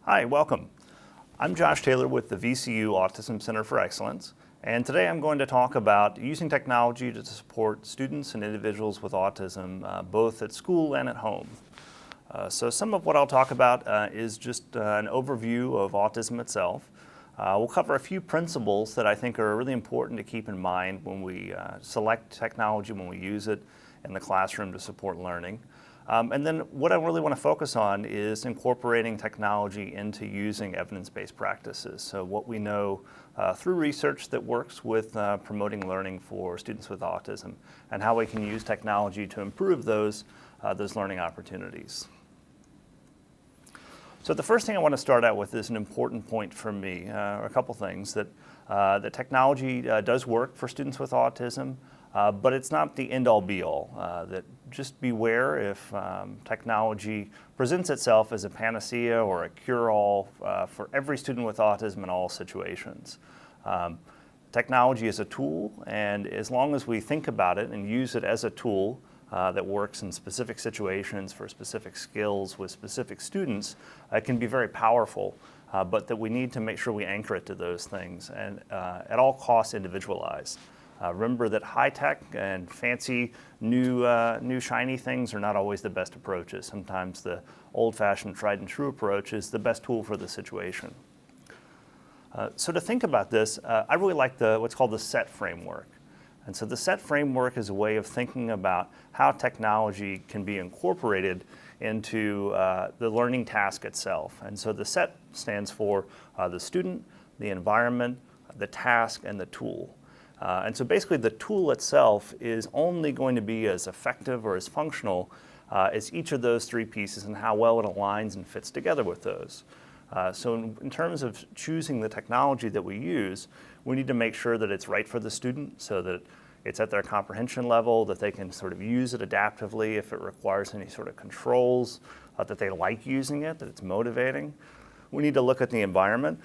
Hi, welcome. I'm Josh Taylor with the VCU Autism Center for Excellence, and today I'm going to talk about using technology to support students and individuals with autism, both at school and at home. So some of what I'll talk about is just an overview of autism itself. We'll cover a few principles that I think are really important to keep in mind when we select technology, when we use it in the classroom to support learning. And then what I really want to focus on is incorporating technology into using evidence-based practices. So what we know through research that works with promoting learning for students with autism and how we can use technology to improve those learning opportunities. So the first thing I want to start out with is an important point for me, a couple things, that technology does work for students with autism, but it's not the end-all be-all. That just beware if technology presents itself as a panacea or a cure-all for every student with autism in all situations. Technology is a tool, and as long as we think about it and use it as a tool that works in specific situations for specific skills with specific students, it can be very powerful, but that we need to make sure we anchor it to those things and at all costs individualize. Remember that high-tech and fancy new shiny things are not always the best approaches. Sometimes the old-fashioned tried and true approach is the best tool for the situation. So to think about this, I really like what's called the SET framework. And so the SET framework is a way of thinking about how technology can be incorporated into the learning task itself. And so the SET stands for the student, the environment, the task, and the tool. And so basically the tool itself is only going to be as effective or as functional as each of those three pieces and how well it aligns and fits together with those. So in terms of choosing the technology that we use, we need to make sure that it's right for the student so that it's at their comprehension level, that they can sort of use it adaptively if it requires any sort of controls, that they like using it, that it's motivating. We need to look at the environment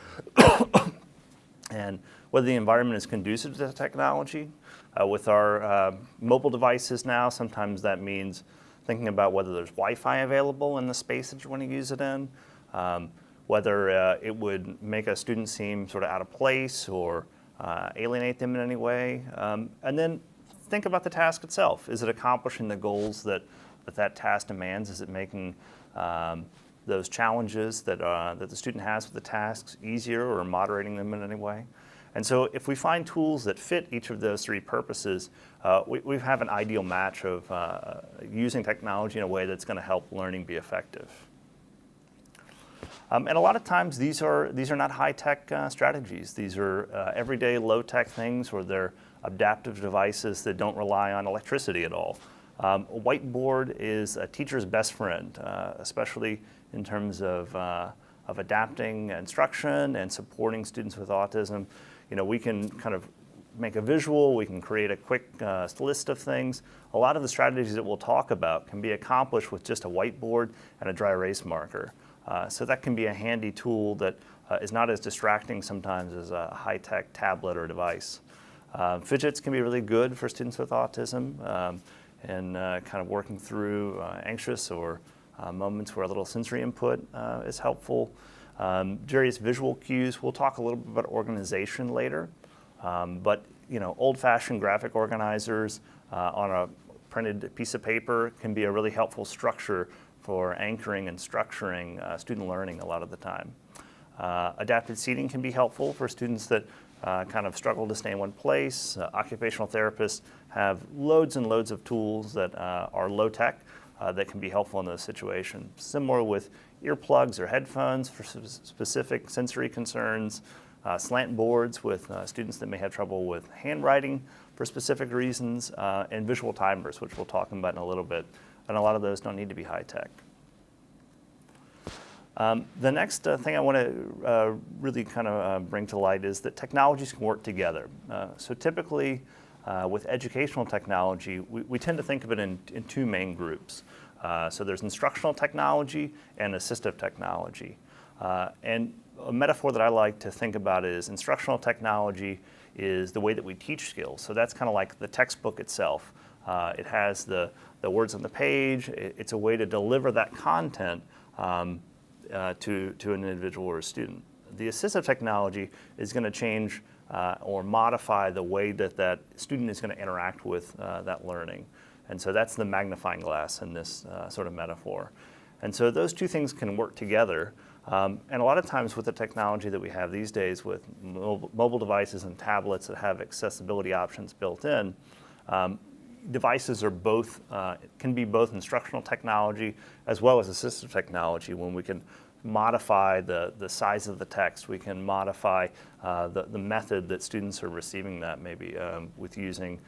and whether the environment is conducive to the technology. With our mobile devices now, sometimes that means thinking about whether there's Wi-Fi available in the space that you want to use it in, whether it would make a student seem sort of out of place or alienate them in any way. And then think about the task itself. Is it accomplishing the goals that task demands? Is it making those challenges that the student has with the tasks easier or moderating them in any way? And so if we find tools that fit each of those three purposes, we have an ideal match of using technology in a way that's going to help learning be effective. And a lot of times these are not high-tech strategies. These are everyday low-tech things, or they're adaptive devices that don't rely on electricity at all. A whiteboard is a teacher's best friend, especially in terms of adapting instruction and supporting students with autism. You know, we can kind of make a visual, we can create a quick list of things. A lot of the strategies that we'll talk about can be accomplished with just a whiteboard and a dry erase marker. So that can be a handy tool that is not as distracting sometimes as a high-tech tablet or device. Fidgets can be really good for students with autism and kind of working through anxious or moments where a little sensory input is helpful. Various visual cues. We'll talk a little bit about organization later, but you know, old-fashioned graphic organizers on a printed piece of paper can be a really helpful structure for anchoring and structuring student learning a lot of the time. Adapted seating can be helpful for students that kind of struggle to stay in one place. Occupational therapists have loads and loads of tools that are low-tech that can be helpful in those situations. Similar with earplugs or headphones for specific sensory concerns, slant boards with students that may have trouble with handwriting for specific reasons, and visual timers, which we'll talk about in a little bit. And a lot of those don't need to be high-tech. The next thing I want to really kind of bring to light is that technologies can work together. So typically, with educational technology, we tend to think of it in two main groups. So there's instructional technology and assistive technology. And a metaphor that I like to think about is instructional technology is the way that we teach skills. So that's kind of like the textbook itself. It has the words on the page. It's a way to deliver that content to an individual or a student. The assistive technology is going to change or modify the way that that student is going to interact with that learning. And so that's the magnifying glass in this sort of metaphor. And so those two things can work together. And a lot of times with the technology that we have these days with mobile devices and tablets that have accessibility options built in, devices are both, can be both instructional technology as well as assistive technology. When we can modify the size of the text, we can modify the method that students are receiving that, maybe with using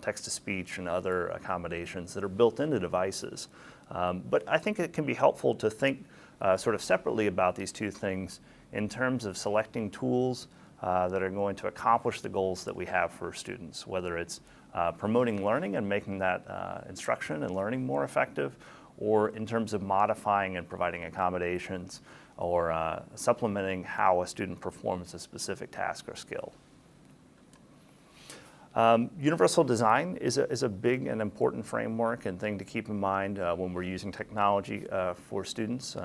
text-to-speech and other accommodations that are built into devices. But I think it can be helpful to think sort of separately about these two things in terms of selecting tools that are going to accomplish the goals that we have for students, whether it's promoting learning and making that instruction and learning more effective, or in terms of modifying and providing accommodations or supplementing how a student performs a specific task or skill. Universal design is a big and important framework and thing to keep in mind when we're using technology for students.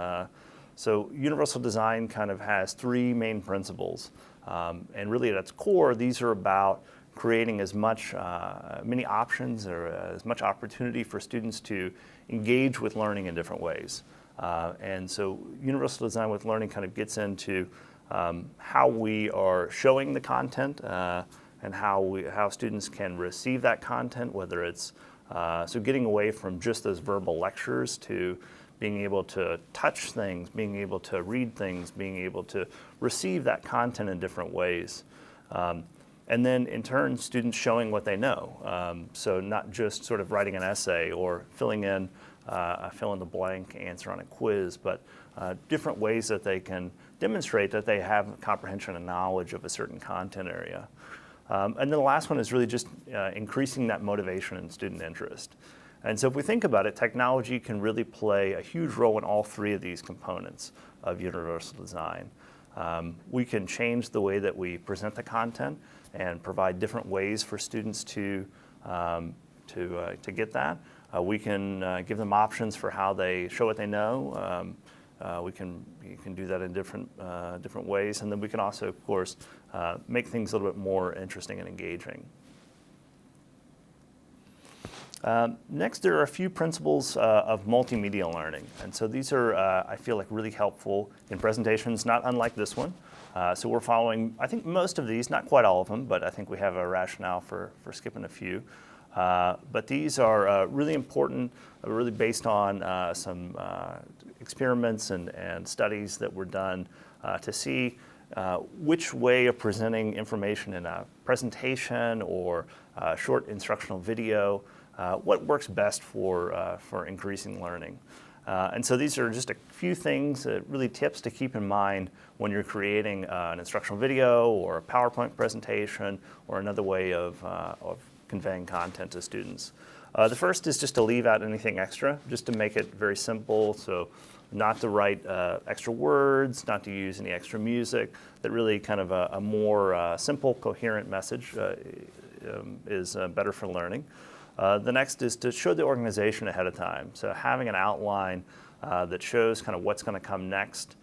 So universal design kind of has three main principles. And really at its core, these are about creating as many options or as much opportunity for students to engage with learning in different ways. And so universal design with learning kind of gets into how we are showing the content and how students can receive that content, whether it's so getting away from just those verbal lectures to being able to touch things, being able to read things, being able to receive that content in different ways. And then in turn, students showing what they know. So not just sort of writing an essay or filling in a fill-in-the-blank answer on a quiz, but different ways that they can demonstrate that they have comprehension and knowledge of a certain content area. And then the last one is really just increasing that motivation and student interest. And so if we think about it, technology can really play a huge role in all three of these components of universal design. We can change the way that we present the content and provide different ways for students to get that. We can give them options for how they show what they know. You can do that in different ways, and then we can also, of course, make things a little bit more interesting and engaging. Next, there are a few principles of multimedia learning, and so these are, I feel like, really helpful in presentations, not unlike this one. So we're following, I think, most of these, not quite all of them, but I think we have a rationale for skipping a few. But these are really important, really based on some experiments and studies that were done to see which way of presenting information in a presentation or a short instructional video, what works best for increasing learning. And so these are just a few things, really tips to keep in mind when you're creating an instructional video or a PowerPoint presentation or another way of conveying content to students. The first is just to leave out anything extra, just to make it very simple. So not to write extra words, not to use any extra music, that really kind of a more simple, coherent message is better for learning. The next is to show the organization ahead of time. So having an outline that shows kind of what's going to come next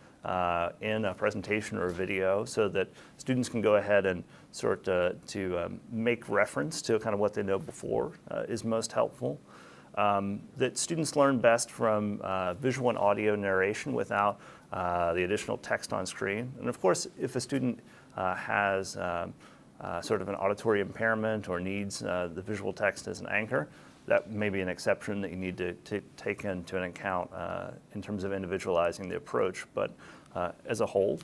in a presentation or a video, so that students can go ahead and sort to make reference to kind of what they know before is most helpful. That students learn best from visual and audio narration without the additional text on screen. And of course, if a student has sort of an auditory impairment or needs the visual text as an anchor, that may be an exception that you need to take into an account in terms of individualizing the approach. But as a whole,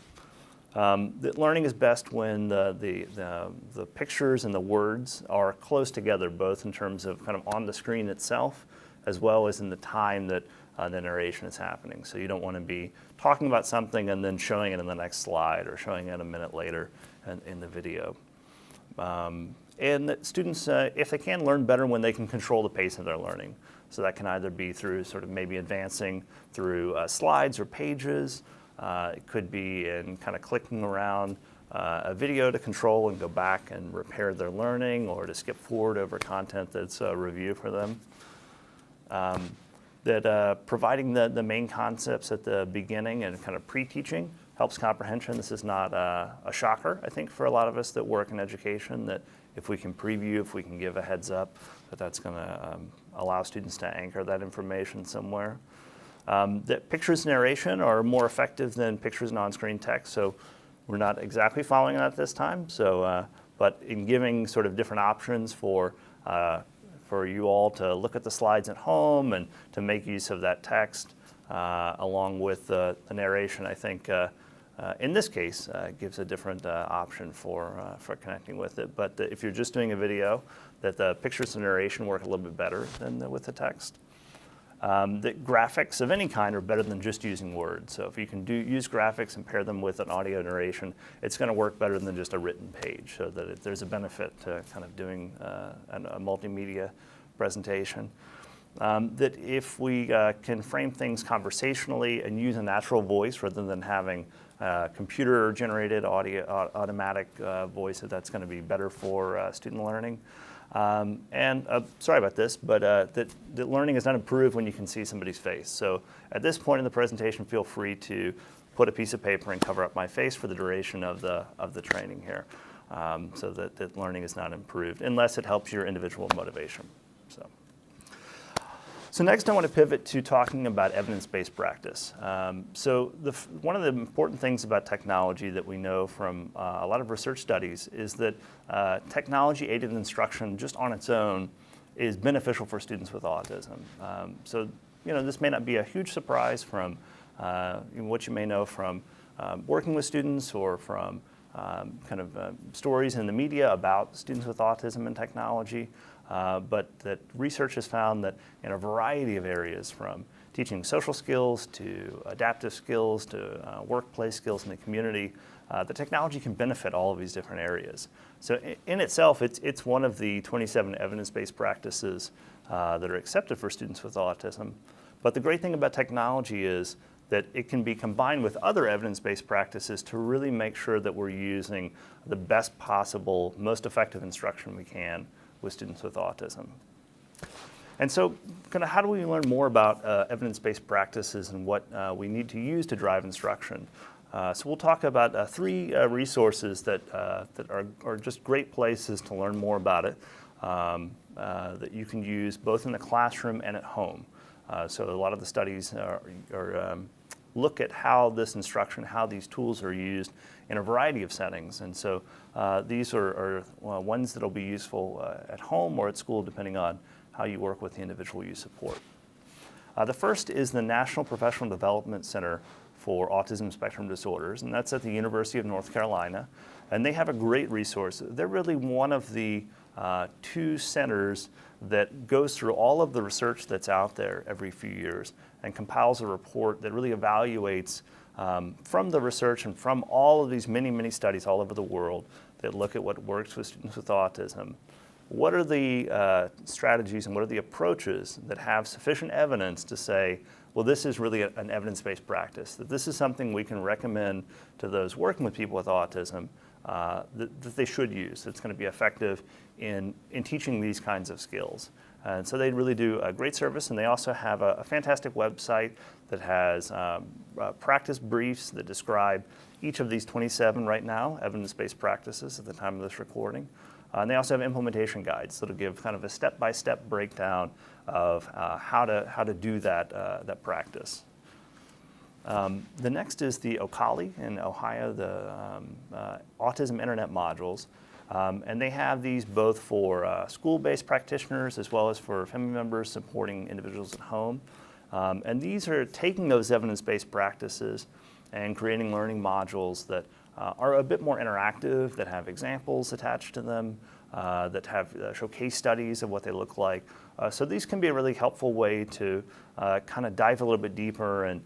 that learning is best when the pictures and the words are close together, both in terms of kind of on the screen itself, as well as in the time that the narration is happening. So you don't want to be talking about something and then showing it in the next slide or showing it a minute later in the video. And that students, if they can, learn better when they can control the pace of their learning. So that can either be through sort of maybe advancing through slides or pages. It could be in kind of clicking around a video to control and go back and repair their learning, or to skip forward over content that's a review for them. that providing the main concepts at the beginning and kind of pre-teaching helps comprehension. This is not a shocker, I think, for a lot of us that work in education, that if we can preview, if we can give a heads up, that's going to allow students to anchor that information somewhere. That pictures narration are more effective than pictures and on-screen text, so we're not exactly following that this time. So, but in giving sort of different options for you all to look at the slides at home and to make use of that text along with the narration, I think in this case gives a different option for connecting with it. But if you're just doing a video, that the pictures and narration work a little bit better than with the text. That graphics of any kind are better than just using words. So if you can use graphics and pair them with an audio narration, it's going to work better than just a written page, so that there's a benefit to kind of doing a multimedia presentation. That if we can frame things conversationally and use a natural voice rather than having computer-generated audio, automatic voice, that's going to be better for student learning. Sorry about this, but that learning is not improved when you can see somebody's face. So at this point in the presentation, feel free to put a piece of paper and cover up my face for the duration of the training here, so that learning is not improved unless it helps your individual motivation. So next I want to pivot to talking about evidence-based practice. So one of the important things about technology that we know from a lot of research studies is that technology-aided instruction just on its own is beneficial for students with autism. So this may not be a huge surprise from what you may know from working with students or from stories in the media about students with autism and technology. But that research has found that in a variety of areas, from teaching social skills to adaptive skills to workplace skills in the community, the technology can benefit all of these different areas. So in itself, it's one of the 27 evidence-based practices that are accepted for students with autism. But the great thing about technology is that it can be combined with other evidence-based practices to really make sure that we're using the best possible, most effective instruction we can with students with autism. And so how do we learn more about evidence-based practices and what we need to use to drive instruction? So we'll talk about three resources that are just great places to learn more about it, that you can use both in the classroom and at home. So a lot of the studies look at how this instruction, how these tools are used in a variety of settings. And so these are ones that will be useful at home or at school, depending on how you work with the individual you support. The first is the National Professional Development Center for Autism Spectrum Disorders, and that's at the University of North Carolina. And they have a great resource. They're really one of the two centers that goes through all of the research that's out there every few years and compiles a report that really evaluates from the research and from all of these many studies all over the world that look at what works with students with autism. What are the strategies and what are the approaches that have sufficient evidence to say, well, this is really an evidence-based practice, that this is something we can recommend to those working with people with autism that they should use. It's going to be effective in teaching these kinds of skills. And so they really do a great service, and they also have a fantastic website that has practice briefs that describe each of these 27 right now, evidence-based practices at the time of this recording. And they also have implementation guides that'll give kind of a step-by-step breakdown of how to do that practice. The next is the OCALI in Ohio, the Autism Internet Modules. And they have these both for school-based practitioners as well as for family members supporting individuals at home. And these are taking those evidence-based practices and creating learning modules that are a bit more interactive, that have examples attached to them, that have show case studies of what they look like. So these can be a really helpful way to kind of dive a little bit deeper and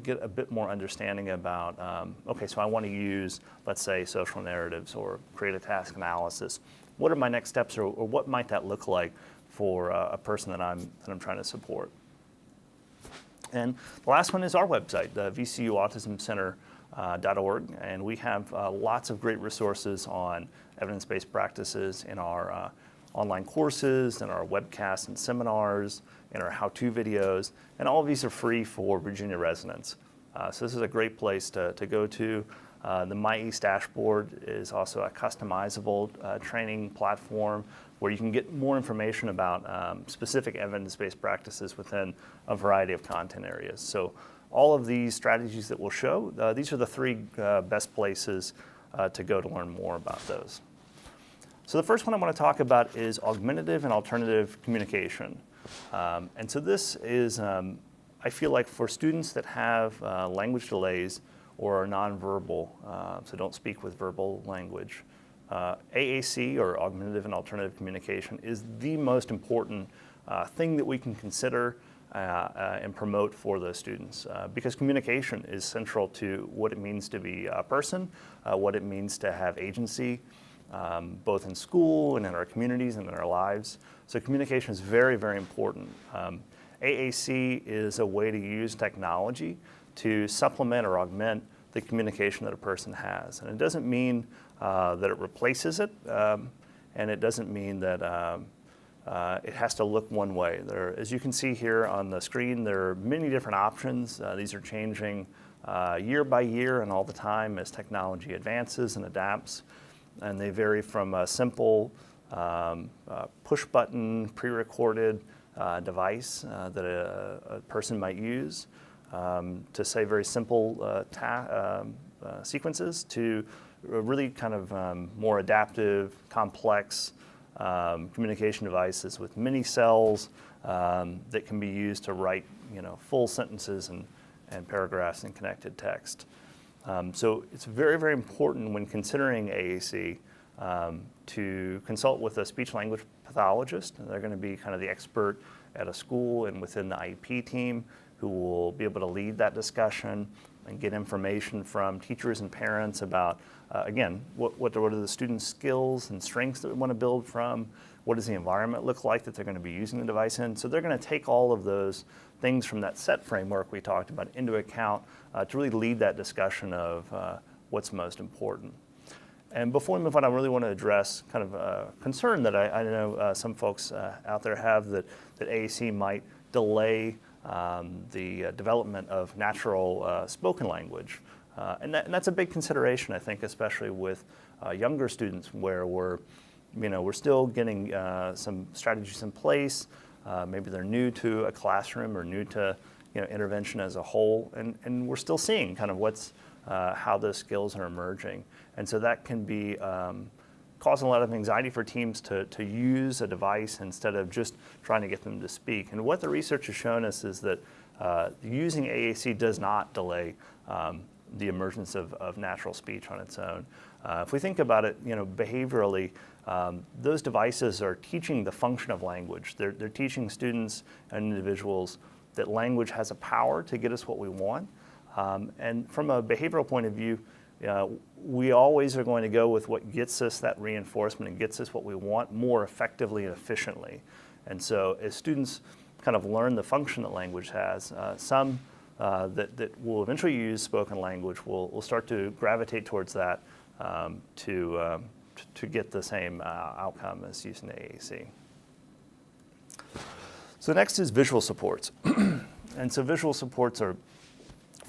get a bit more understanding about, okay, so I want to use, let's say, social narratives or create a task analysis. What are my next steps, or what might that look like for a person that I'm trying to support? And the last one is our website, the VCU-AutismCenter.org, and we have lots of great resources on evidence-based practices in our online courses, in our webcasts and seminars, in our how-to videos, and all of these are free for Virginia residents. So this is a great place to go to. The MyACE dashboard is also a customizable training platform where you can get more information about specific evidence-based practices within a variety of content areas. So all of these strategies that we'll show, these are the three best places to go to learn more about those. So the first one I want to talk about is augmentative and alternative communication. And so this is, I feel like for students that have language delays or are nonverbal, so don't speak with verbal language, AAC, or augmentative and alternative communication, is the most important thing that we can consider and promote for those students, because communication is central to what it means to be a person, what it means to have agency, both in school and in our communities and in our lives. So communication is very, very important. AAC is a way to use technology to supplement or augment the communication that a person has. And it doesn't mean that it replaces it, and it doesn't mean that it has to look one way. As you can see here on the screen, there are many different options. These are changing year by year and all the time as technology advances and adapts. And they vary from a simple push-button, pre-recorded device that a person might use to say very simple sequences to really kind of more adaptive, complex communication devices with many cells that can be used to write, full sentences and paragraphs and connected text. So it's very, very important when considering AAC to consult with a speech-language pathologist. They're going to be kind of the expert at a school and within the IEP team who will be able to lead that discussion and get information from teachers and parents about, again, what are the students' skills and strengths that we want to build from, what does the environment look like that they're going to be using the device in. So they're going to take all of those things from that set framework we talked about into account to really lead that discussion of what's most important. And before we move on, I really want to address kind of a concern that I know some folks out there have that AAC might delay the development of natural spoken language. And that's a big consideration, I think, especially with younger students where we're still getting some strategies in place. Maybe they're new to a classroom or new to intervention as a whole, and we're still seeing kind of how those skills are emerging. And so that can be causing a lot of anxiety for teams to use a device instead of just trying to get them to speak. And what the research has shown us is that using AAC does not delay the emergence of natural speech on its own. If we think about it, behaviorally, those devices are teaching the function of language. They're teaching students and individuals that language has a power to get us what we want. And from a behavioral point of view, we always are going to go with what gets us that reinforcement and gets us what we want more effectively and efficiently. And so as students kind of learn the function that language has, some that will eventually use spoken language will start to gravitate towards that to get the same outcome as using AAC. So next is visual supports. And so visual supports are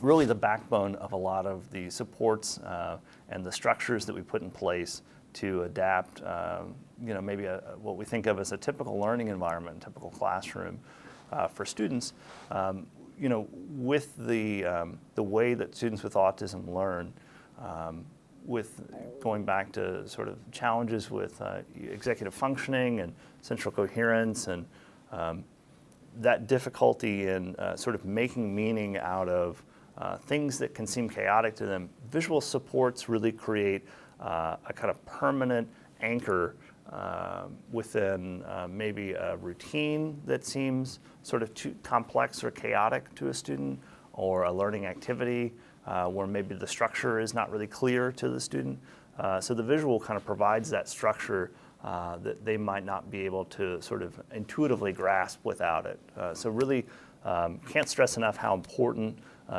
really the backbone of a lot of the supports and the structures that we put in place to adapt, maybe what we think of as a typical learning environment, typical classroom for students. With the way that students with autism learn, with going back to sort of challenges with executive functioning and central coherence and that difficulty in sort of making meaning out of things that can seem chaotic to them, visual supports really create a kind of permanent anchor within maybe a routine that seems sort of too complex or chaotic to a student, or a learning activity where maybe the structure is not really clear to the student. So the visual kind of provides that structure that they might not be able to sort of intuitively grasp without it. So really can't stress enough how important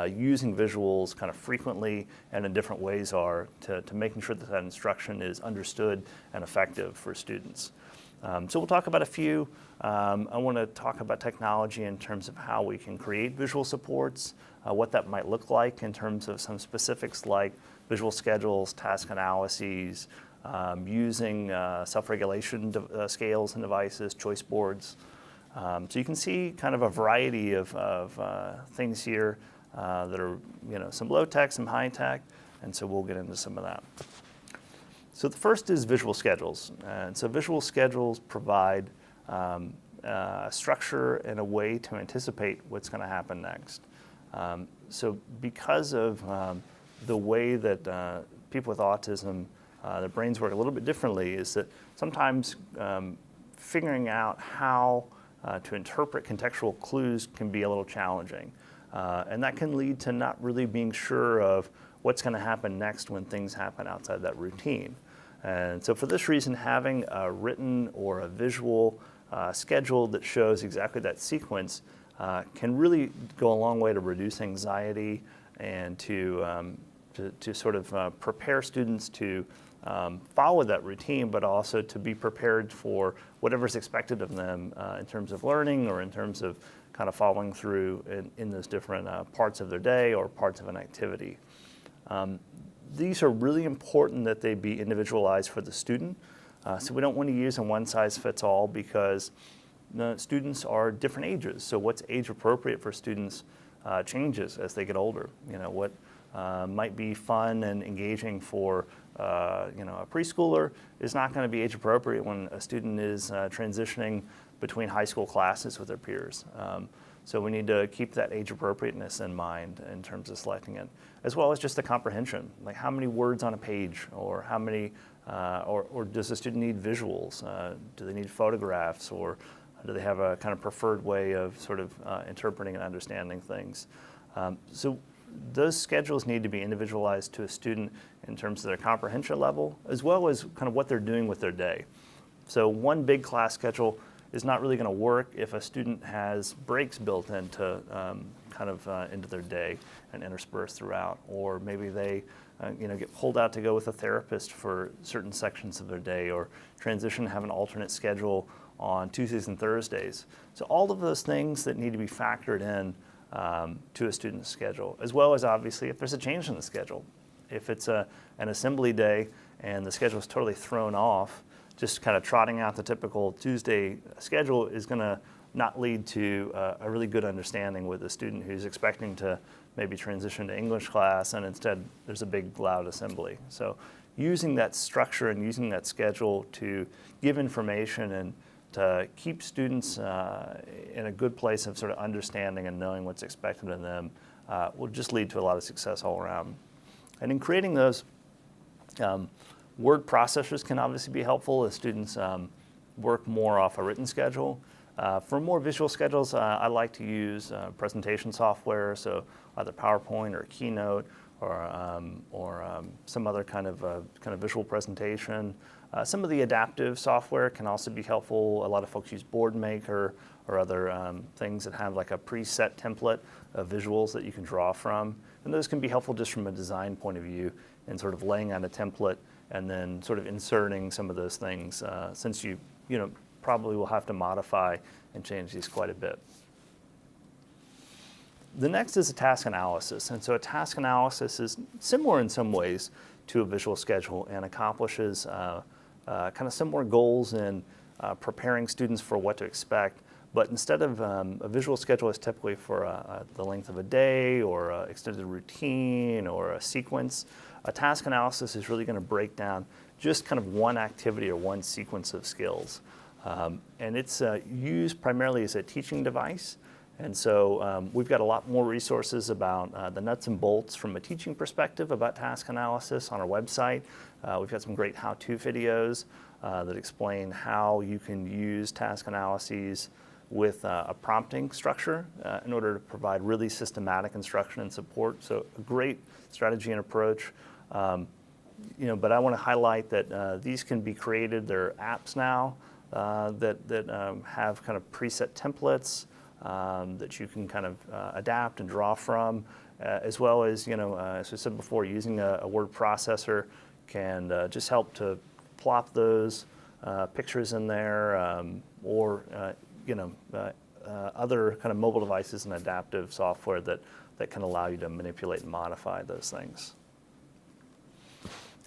using visuals kind of frequently and in different ways are to making sure that instruction is understood and effective for students. So we'll talk about a few. I want to talk about technology in terms of how we can create visual supports, what that might look like in terms of some specifics like visual schedules, task analyses, using self-regulation scales and devices, choice boards. So you can see kind of a variety of things here that are, some low tech, some high tech, and so we'll get into some of that. So the first is visual schedules. And so visual schedules provide a structure and a way to anticipate what's going to happen next. So because of the way that people with autism, their brains work a little bit differently, is that sometimes figuring out how to interpret contextual clues can be a little challenging. And that can lead to not really being sure of what's going to happen next when things happen outside that routine. And so for this reason, having a written or a visual schedule that shows exactly that sequence can really go a long way to reduce anxiety and to sort of prepare students to follow that routine, but also to be prepared for whatever's expected of them in terms of learning or in terms of kind of following through in those different parts of their day or parts of an activity. These are really important that they be individualized for the student. So we don't want to use a one-size-fits-all because the students are different ages. So what's age appropriate for students changes as they get older. What might be fun and engaging for a preschooler is not going to be age appropriate when a student is transitioning between high school classes with their peers. So we need to keep that age appropriateness in mind in terms of selecting it, as well as just the comprehension, like how many words on a page, or how many, or does the student need visuals? Do they need photographs, or do they have a kind of preferred way of sort of interpreting and understanding things? So those schedules need to be individualized to a student in terms of their comprehension level, as well as kind of what they're doing with their day. So one big class schedule is not really going to work if a student has breaks built into into their day and interspersed throughout, or maybe they get pulled out to go with a therapist for certain sections of their day, or transition have an alternate schedule on Tuesdays and Thursdays. So all of those things that need to be factored in to a student's schedule, as well as obviously if there's a change in the schedule. If it's an assembly day and the schedule is totally thrown off, just kind of trotting out the typical Tuesday schedule is going to not lead to a really good understanding with a student who's expecting to maybe transition to English class, and instead there's a big loud assembly. So using that structure and using that schedule to give information and to keep students in a good place of sort of understanding and knowing what's expected of them will just lead to a lot of success all around. And in creating those, word processors can obviously be helpful as students work more off a written schedule. For more visual schedules, I like to use presentation software, so either PowerPoint or Keynote or some other kind of visual presentation. Some of the adaptive software can also be helpful. A lot of folks use BoardMaker or other things that have like a preset template of visuals that you can draw from. And those can be helpful just from a design point of view and sort of laying out a template and then sort of inserting some of those things since you probably will have to modify and change these quite a bit. The next is a task analysis. And so a task analysis is similar in some ways to a visual schedule and accomplishes kind of similar goals in preparing students for what to expect. But instead of a visual schedule is typically for the length of a day or an extended routine or a sequence, a task analysis is really going to break down just kind of one activity or one sequence of skills. And it's used primarily as a teaching device. And so we've got a lot more resources about the nuts and bolts from a teaching perspective about task analysis on our website. We've got some great how-to videos that explain how you can use task analyses with a prompting structure in order to provide really systematic instruction and support. So a great strategy and approach. But I want to highlight that these can be created. There are apps now that have kind of preset templates that you can kind of adapt and draw from, as well as, as we said before, using a word processor can just help to plop those pictures in there, or other kind of mobile devices and adaptive software that can allow you to manipulate and modify those things.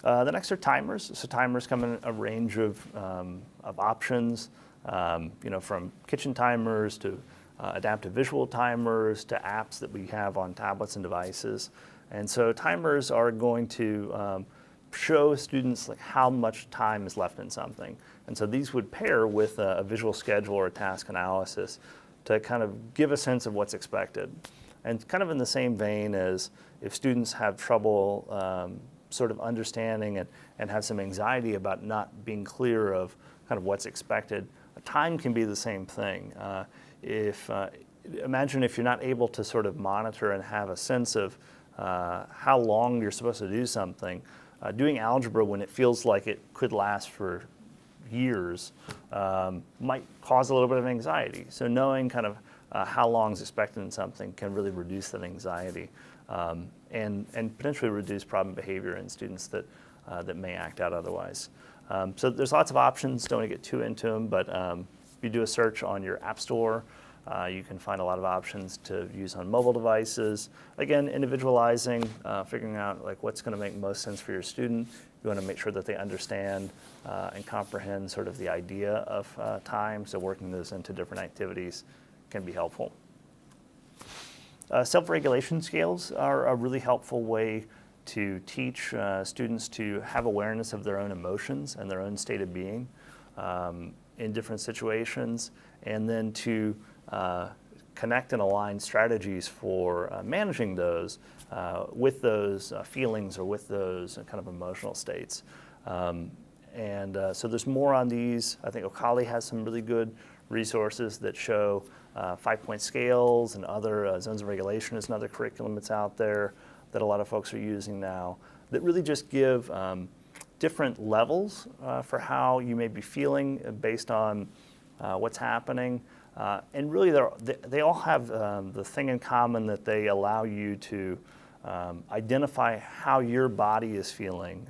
The next are timers. So timers come in a range of options, from kitchen timers to adaptive visual timers to apps that we have on tablets and devices. And so timers are going to show students like how much time is left in something. And so these would pair with a visual schedule or a task analysis to kind of give a sense of what's expected. And kind of in the same vein as if students have trouble sort of understanding and have some anxiety about not being clear of kind of what's expected, time can be the same thing. Imagine if you're not able to sort of monitor and have a sense of how long you're supposed to do something, doing algebra when it feels like it could last for years might cause a little bit of anxiety. So knowing kind of how long is expected in something can really reduce that anxiety and potentially reduce problem behavior in students that may act out otherwise. So there's lots of options, don't want to get too into them, but if you do a search on your app store, you can find a lot of options to use on mobile devices. Again, individualizing, figuring out like what's going to make most sense for your student. You want to make sure that they understand and comprehend sort of the idea of time, so working those into different activities can be helpful. Self-regulation scales are a really helpful way to teach students to have awareness of their own emotions and their own state of being in different situations, and then to connect and align strategies for managing those with those feelings or with those kind of emotional states. So there's more on these. I think OCALI has some really good resources that show 5-point scales, and other zones of regulation is another curriculum that's out there that a lot of folks are using now, that really just give different levels for how you may be feeling based on what's happening. And really they all have the thing in common that they allow you to identify how your body is feeling,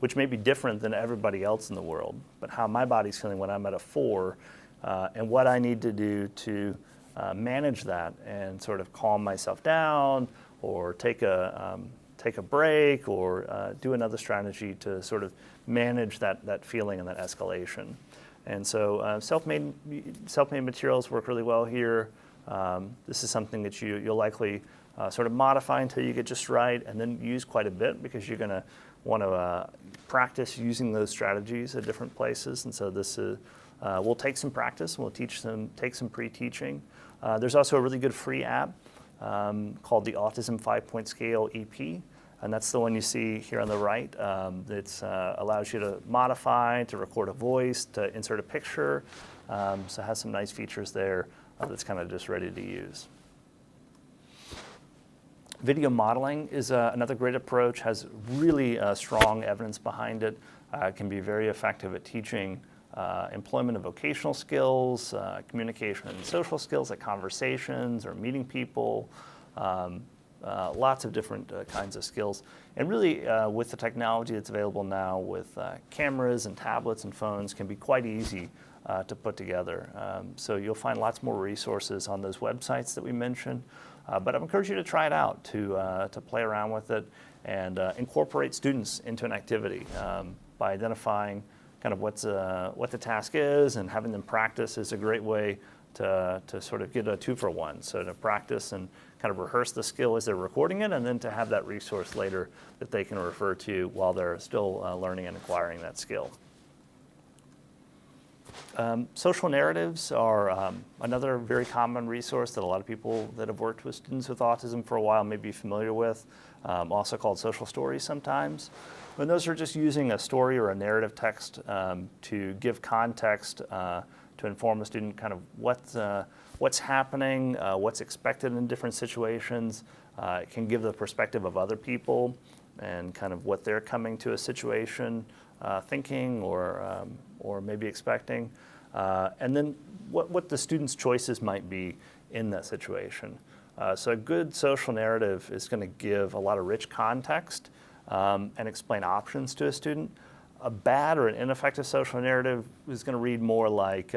which may be different than everybody else in the world, but how my body's feeling when I'm at a 4, and what I need to do to manage that and sort of calm myself down, or take a break, or do another strategy to sort of manage that feeling and that escalation. And so self-made materials work really well here. This is something that you'll likely sort of modify until you get just right, and then use quite a bit, because you're going to want to practice using those strategies at different places. And so this is, we'll take some practice, and we'll take some pre-teaching. There's also a really good free app called the Autism 5-Point Scale EP. And that's the one you see here on the right. It allows you to modify, to record a voice, to insert a picture. So it has some nice features there that's kind of just ready to use. Video modeling is another great approach, has really strong evidence behind it. It can be very effective at teaching employment and vocational skills, communication and social skills like conversations or meeting people. Lots of different kinds of skills. And really, with the technology that's available now with cameras and tablets and phones, can be quite easy to put together. So you'll find lots more resources on those websites that we mentioned. But I encourage you to try it out, to play around with it and incorporate students into an activity by identifying kind of what the task is, and having them practice is a great way to sort of get a 2-for-1. So to practice and kind of rehearse the skill as they're recording it, and then to have that resource later that they can refer to while they're still learning and acquiring that skill. Social narratives are another very common resource that a lot of people that have worked with students with autism for a while may be familiar with, also called social stories sometimes. And those are just using a story or a narrative text to give context to inform a student kind of what's happening, what's expected in different situations. It can give the perspective of other people and kind of what they're coming to a situation thinking or maybe expecting. And then what the student's choices might be in that situation. So a good social narrative is going to give a lot of rich context and explain options to a student. a bad or an ineffective social narrative is going to read more like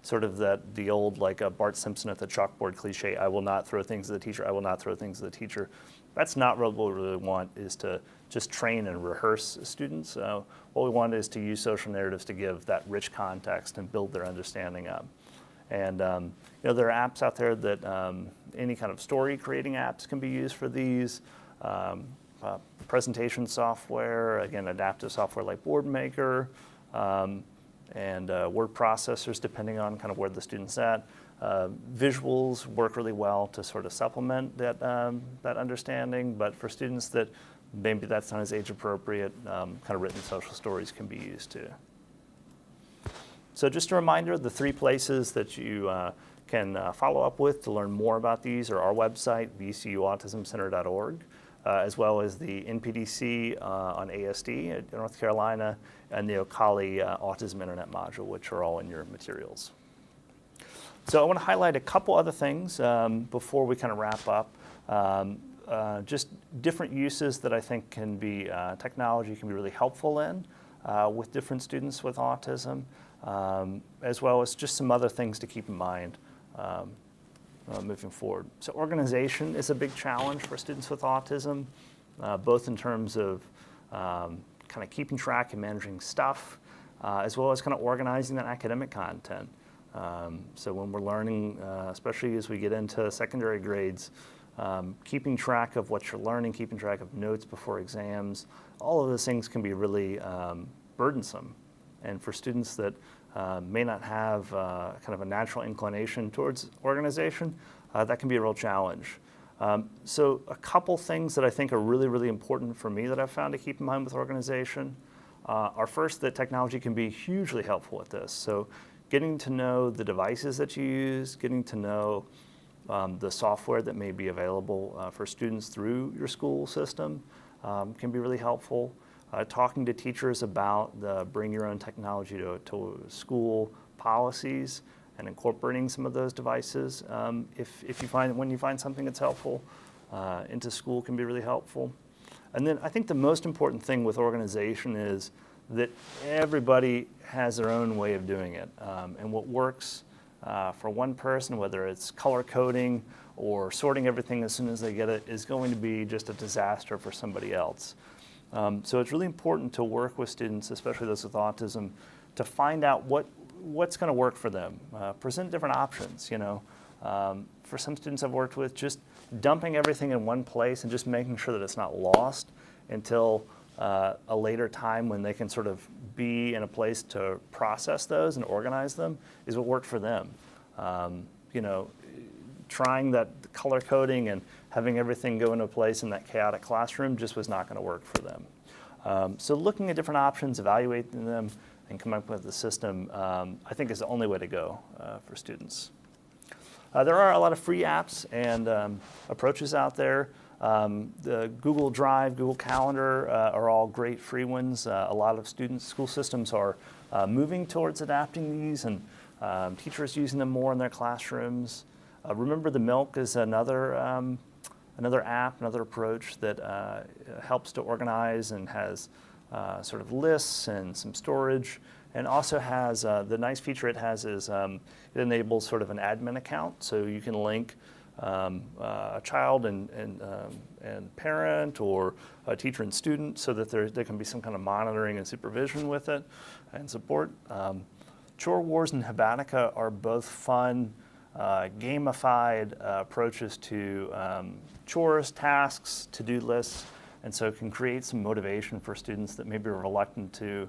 sort of the old like Bart Simpson at the chalkboard cliche, I will not throw things at the teacher, I will not throw things at the teacher. That's not what we really want, is to just train and rehearse students. What we want is to use social narratives to give that rich context and build their understanding up. And there are apps out there that any kind of story creating apps can be used for these. Presentation software, again, adaptive software like Boardmaker, and word processors, depending on kind of where the student's at. Visuals work really well to sort of supplement that understanding, but for students that maybe that's not as age appropriate, kind of written social stories can be used too. So just a reminder, the 3 places that you can follow up with to learn more about these are our website, VCU-AutismCenter.org, as well as the NPDC on ASD at North Carolina, and the OCALI Autism Internet Module, which are all in your materials. So I want to highlight a couple other things before we kind of wrap up. Just different uses that I think can be, technology can be really helpful in with different students with autism, as well as just some other things to keep in mind moving forward. So organization is a big challenge for students with autism, both in terms of kind of keeping track and managing stuff, as well as kind of organizing that academic content. So when we're learning, especially as we get into secondary grades, keeping track of what you're learning, keeping track of notes before exams, all of those things can be really burdensome. And for students that may not have kind of a natural inclination towards organization, that can be a real challenge. So a couple things that I think are really, really important for me that I've found to keep in mind with organization are first that technology can be hugely helpful with this. So getting to know the devices that you use, getting to know the software that may be available for students through your school system can be really helpful. Talking to teachers about the bring your own technology to school policies and incorporating some of those devices when you find something that's helpful into school can be really helpful. And then I think the most important thing with organization is that everybody has their own way of doing it. And what works for one person, whether it's color coding or sorting everything as soon as they get it, is going to be just a disaster for somebody else. So it's really important to work with students, especially those with autism, to find out what's going to work for them. Present different options, For some students I've worked with, just dumping everything in one place and just making sure that it's not lost until a later time when they can sort of be in a place to process those and organize them is what worked for them. Trying that color coding and having everything go into place in that chaotic classroom just was not going to work for them. So looking at different options, evaluating them, and coming up with a system, I think is the only way to go for students. There are a lot of free apps and approaches out there. The Google Drive, Google Calendar are all great free ones. A lot of school systems are moving towards adapting these, and teachers using them more in their classrooms. Remember the Milk is another app, another approach that helps to organize and has sort of lists and some storage, and also has the nice feature it has is it enables sort of an admin account, so you can link a child and parent, or a teacher and student, so that there can be some kind of monitoring and supervision with it and support. Chore Wars and Habatica are both fun, gamified approaches to chores, tasks, to-do lists, and so it can create some motivation for students that maybe are reluctant to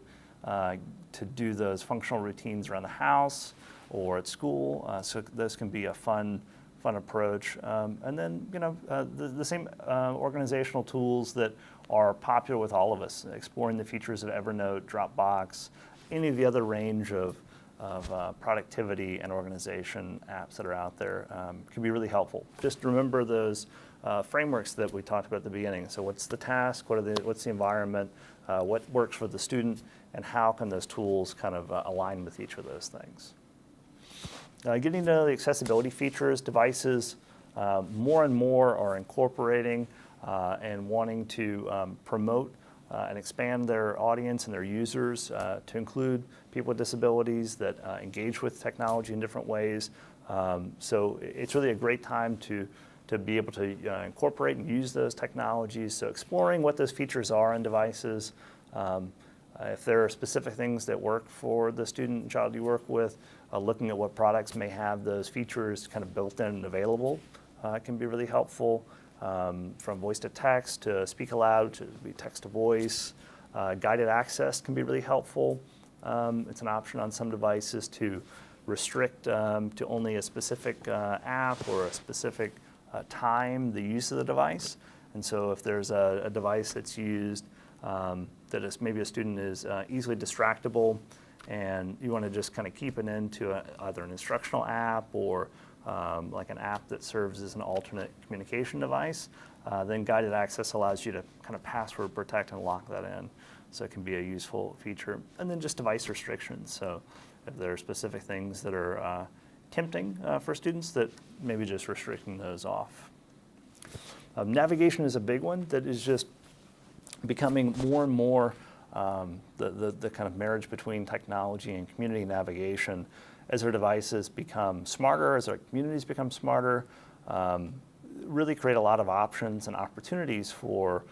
do those functional routines around the house or at school. So those can be a fun approach. And then, the same organizational tools that are popular with all of us, exploring the features of Evernote, Dropbox, any of the other range of productivity and organization apps that are out there can be really helpful. Just remember those frameworks that we talked about at the beginning. So what's the task, what's the environment, what works for the student, and how can those tools kind of align with each of those things. Getting to know the accessibility features, devices, more and more are incorporating and wanting to promote and expand their audience and their users to include people with disabilities that engage with technology in different ways. So it's really a great time to be able to incorporate and use those technologies. So exploring what those features are in devices. If there are specific things that work for the student and child you work with, looking at what products may have those features kind of built in and available can be really helpful. From voice to text to speak aloud to be text to voice. Guided access can be really helpful. It's an option on some devices to restrict to only a specific app or a specific time the use of the device. And so if there's a device that's used that is maybe a student is easily distractible and you want to just kind of keep it into either an instructional app or like an app that serves as an alternate communication device, then guided access allows you to kind of password protect and lock that in. So it can be a useful feature. And then just device restrictions. So if there are specific things that are tempting for students, that maybe just restricting those off. Navigation is a big one that is just becoming more and more the kind of marriage between technology and community navigation. As our devices become smarter, as our communities become smarter, really create a lot of options and opportunities for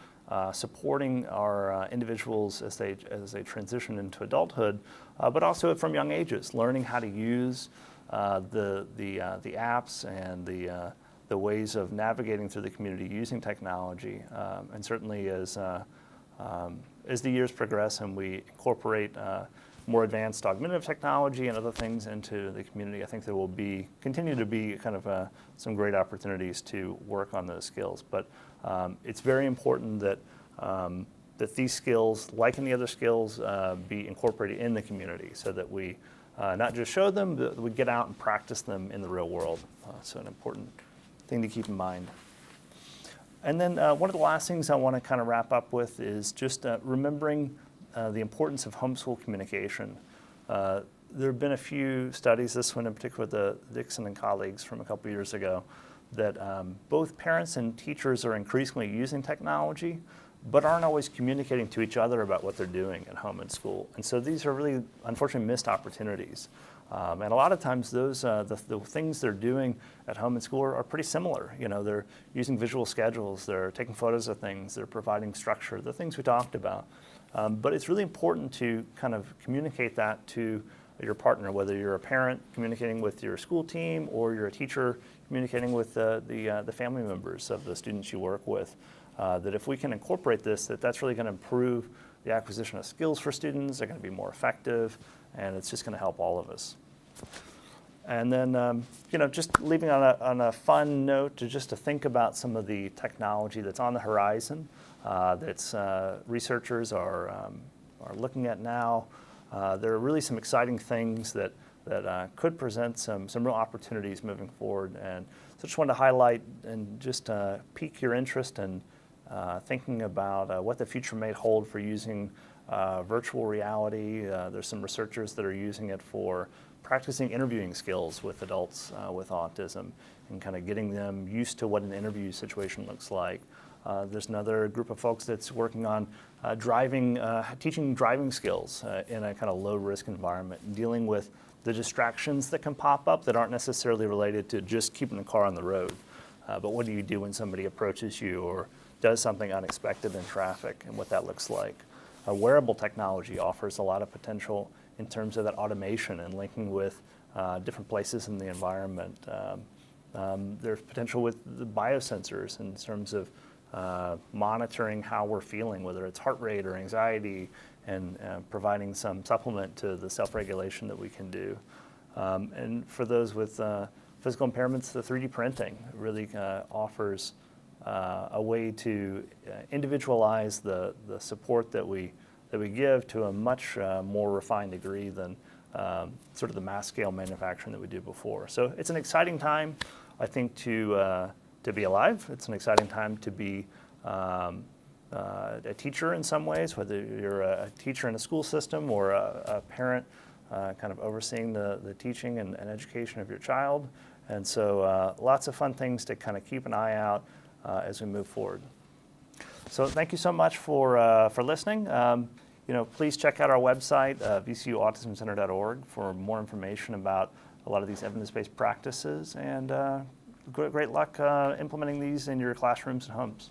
supporting our individuals as they transition into adulthood, but also from young ages, learning how to use the apps and the ways of navigating through the community using technology. And certainly as the years progress and we incorporate more advanced augmentative technology and other things into the community, I think there will continue to be kind of some great opportunities to work on those skills. But it's very important that these skills, like any other skills, be incorporated in the community so that we not just show them, but we get out and practice them in the real world. So an important thing to keep in mind. And then one of the last things I want to kind of wrap up with is just remembering the importance of homeschool communication. There have been a few studies, this one in particular with the Dixon and colleagues from a couple years ago, that both parents and teachers are increasingly using technology, but aren't always communicating to each other about what they're doing at home and school. And so these are really, unfortunately, missed opportunities. And a lot of times those the things they're doing at home and school are pretty similar. You know, they're using visual schedules, they're taking photos of things, they're providing structure, the things we talked about. But it's really important to kind of communicate that to your partner, whether you're a parent communicating with your school team or you're a teacher communicating with the family members of the students you work with. That if we can incorporate this, that's really going to improve the acquisition of skills for students, they're going to be more effective, and it's just going to help all of us. And then, just leaving on a fun note to think about some of the technology that's on the horizon that researchers are looking at now. There are really some exciting things that could present some real opportunities moving forward. And so I just wanted to highlight and just pique your interest in thinking about what the future may hold for using virtual reality. There's some researchers that are using it for practicing interviewing skills with adults with autism and kind of getting them used to what an interview situation looks like. There's another group of folks that's working on teaching driving skills in a kind of low-risk environment and dealing with the distractions that can pop up that aren't necessarily related to just keeping the car on the road. But what do you do when somebody approaches you or does something unexpected in traffic and what that looks like? Wearable technology offers a lot of potential in terms of that automation and linking with different places in the environment. There's potential with the biosensors in terms of monitoring how we're feeling, whether it's heart rate or anxiety, and providing some supplement to the self-regulation that we can do. And for those with physical impairments, the 3D printing really offers a way to individualize the support that we give to a much more refined degree than sort of the mass scale manufacturing that we did before. So it's an exciting time, I think, to be alive. It's an exciting time to be a teacher in some ways, whether you're a teacher in a school system or a parent kind of overseeing the teaching and education of your child. And so lots of fun things to kind of keep an eye out as we move forward. So thank you so much for listening. Please check out our website, VCU-AutismCenter.org, for more information about a lot of these evidence-based practices, and great luck implementing these in your classrooms and homes.